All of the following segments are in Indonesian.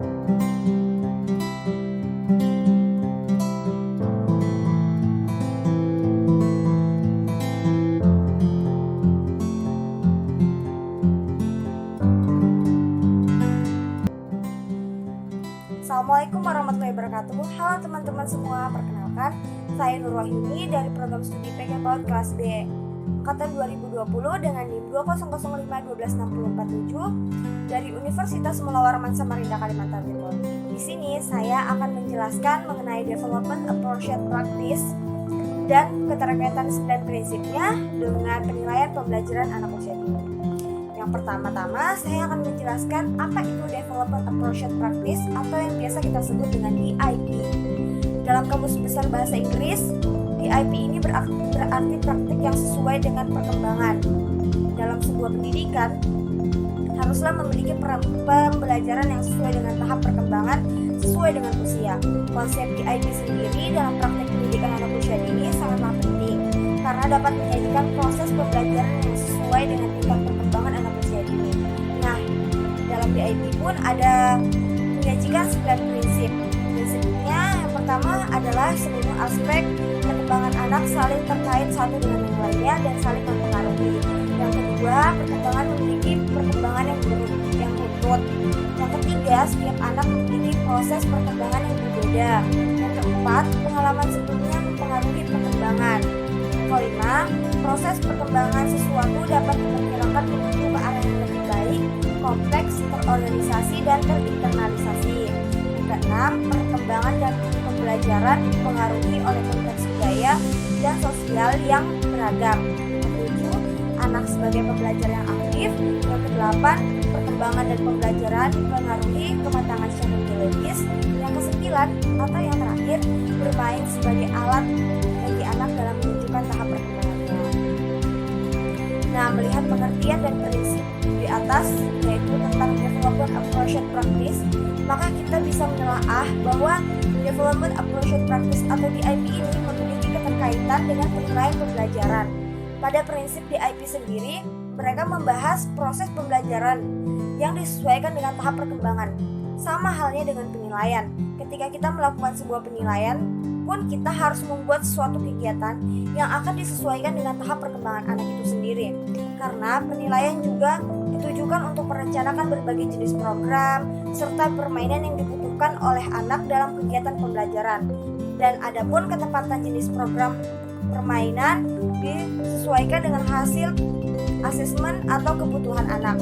Assalamualaikum warahmatullahi wabarakatuh. Halo teman-teman semua, perkenalkan saya Nur Wahyuni dari program studi PK PAUD kelas B angkatan 2020 dengan NIM 200512647 dari Universitas Mula Warman Samarinda, Kalimantan Timur. Di sini saya akan menjelaskan mengenai Development Approach Practice dan keterkaitan 9 prinsipnya dengan penilaian pembelajaran anak usia dini. Yang pertama-tama saya akan menjelaskan apa itu Development Approach Practice atau yang biasa kita sebut dengan DIP. Dalam Kamus Besar Bahasa Inggris, DIP ini berarti praktik yang sesuai dengan perkembangan. Dalam sebuah pendidikan, haruslah memiliki pembelajaran yang sesuai dengan tahap perkembangan sesuai dengan usia. Konsep DIP sendiri dalam praktik pendidikan anak usia dini sangatlah penting karena dapat menyajikan proses pembelajaran yang sesuai dengan tingkat perkembangan anak usia dini. Nah, dalam DIP pun ada menyajikan 9 prinsip. Prinsipnya yang pertama adalah seluruh aspek perkembangan anak saling terkait satu dengan yang lainnya dan saling mempengaruhi. Yang kedua, perkembangan memiliki perkembangan yang urut. Yang ketiga, setiap anak memiliki proses perkembangan yang berbeda. Yang keempat, pengalaman sebelumnya mempengaruhi perkembangan. Kelima, proses perkembangan sesuatu dapat diperkirakan menuju ke arah yang lebih baik, kompleks, terorganisasi, dan terinternalisasi. Yang keenam, perkembangan dan pembelajaran dipengaruhi oleh konteks budaya dan sosial yang beragam. Yang ketujuh, anak sebagai pembelajar yang aktif. Yang kedelapan, perkembangan dan pembelajaran dipengaruhi kematangan secara biologis. Yang kesembilan, atau yang terakhir, bermain sebagai alat bagi anak dalam menunjukkan tahap perkembangannya. Nah, melihat pengertian dan prinsip di atas, yaitu tentang Development Approach Practice, maka kita bisa menelaah bahwa Development Approach Practice atau DIP ini memiliki keterkaitan dengan penilaian pembelajaran. Pada prinsip DIP sendiri, mereka membahas proses pembelajaran yang disesuaikan dengan tahap perkembangan. Sama halnya dengan penilaian. Ketika kita melakukan sebuah penilaian pun kita harus membuat suatu kegiatan yang akan disesuaikan dengan tahap perkembangan anak itu sendiri. Karena penilaian juga ditujukan untuk merencanakan berbagai jenis program serta permainan yang dibutuhkan oleh anak dalam kegiatan pembelajaran. Dan adapun ketepatan jenis program permainan disesuaikan dengan hasil asesmen atau kebutuhan anak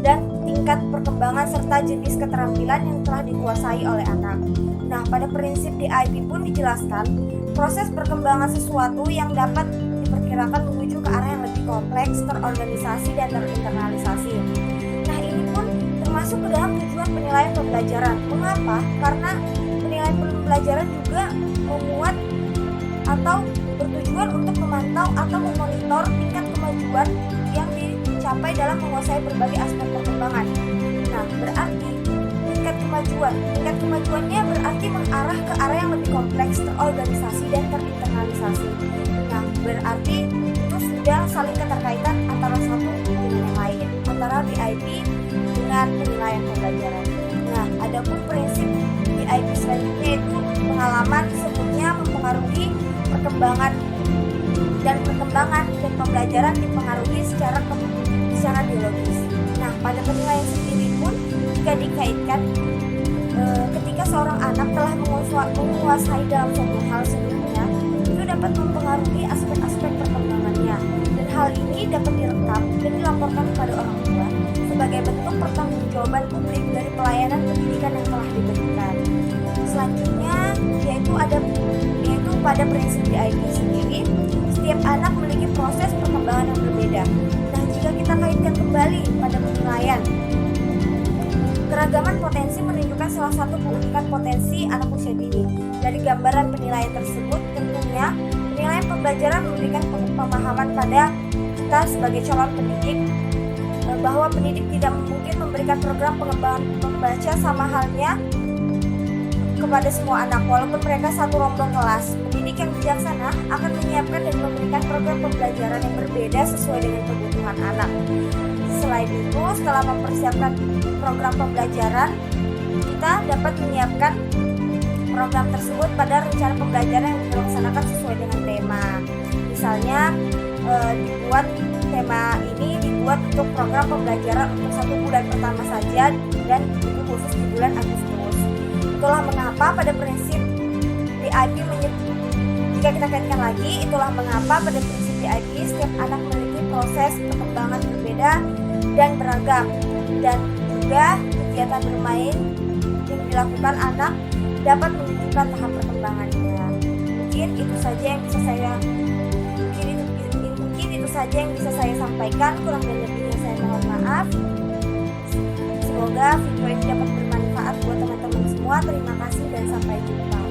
dan tingkat perkembangan serta jenis keterampilan yang telah dikuasai oleh anak. Nah, pada prinsip DIP pun dijelaskan proses perkembangan sesuatu yang dapat diperkirakan menuju ke arah yang lebih kompleks, terorganisasi, dan terinternalisasi. Nah, ini pun termasuk ke dalam tujuan penilaian pembelajaran. Mengapa? Karena penilaian pembelajaran juga memuat atau bertujuan untuk memantau atau memonitor tingkat kemajuan yang dicapai dalam menguasai berbagai aspek perkembangan. Nah, berarti tingkat kemajuannya berarti mengarah ke arah yang lebih kompleks, terorganisasi, dan terinternalisasi. Nah, berarti itu sudah saling keterkaitan antara satu dengan yang lain, antara DIP dengan penilaian pembelajaran. Nah, adapun prinsip DIP selanjutnya itu pengalaman sebutnya mempengaruhi perkembangan dan pembelajaran dipengaruhi secara biologis. Nah, pada penilaian sendiri pun jika dikaitkan ketika seorang anak telah menguasai dalam suatu hal sebelumnya, itu dapat mempengaruhi aspek-aspek perkembangannya, dan hal ini dapat direkam dan dilaporkan kepada orang tua sebagai bentuk pertanggungjawaban publik dari pelayanan pendidikan yang telah diberikan. Selanjutnya yaitu pada prinsip DIP sendiri, setiap anak memiliki proses perkembangan yang berbeda. Nah, jika kita kaitkan kembali pada penilaian, keragaman potensi menunjukkan salah satu keunikan potensi anak usia dini. Dari gambaran penilaian tersebut, tentunya penilaian pembelajaran memberikan pemahaman pada kita sebagai calon pendidik bahwa pendidik tidak mungkin memberikan program pengembangan membaca sama halnya kepada semua anak, walaupun mereka satu rombong kelas. Pendidik yang bijaksana akan menyiapkan dan memberikan program pembelajaran yang berbeda sesuai dengan kebutuhan anak. Selain itu, setelah mempersiapkan program pembelajaran, kita dapat menyiapkan program tersebut pada rencana pembelajaran yang dilaksanakan sesuai dengan tema. Misalnya dibuat tema ini dibuat untuk program pembelajaran untuk 1 bulan pertama saja dan itu khusus di bulan Agustus. Itulah mengapa pada prinsip PIP jika kita kaitkan lagi, itulah mengapa pada prinsip PIP setiap anak memiliki proses perkembangan berbeda dan beragam, dan juga kegiatan bermain yang dilakukan anak dapat menunjukkan tahap perkembangannya. Mungkin itu saja yang bisa saya sampaikan. Kurang dan lebihnya saya mohon maaf. Semoga video ini dapat bermanfaat buat teman-teman semua. Terima kasih dan sampai jumpa.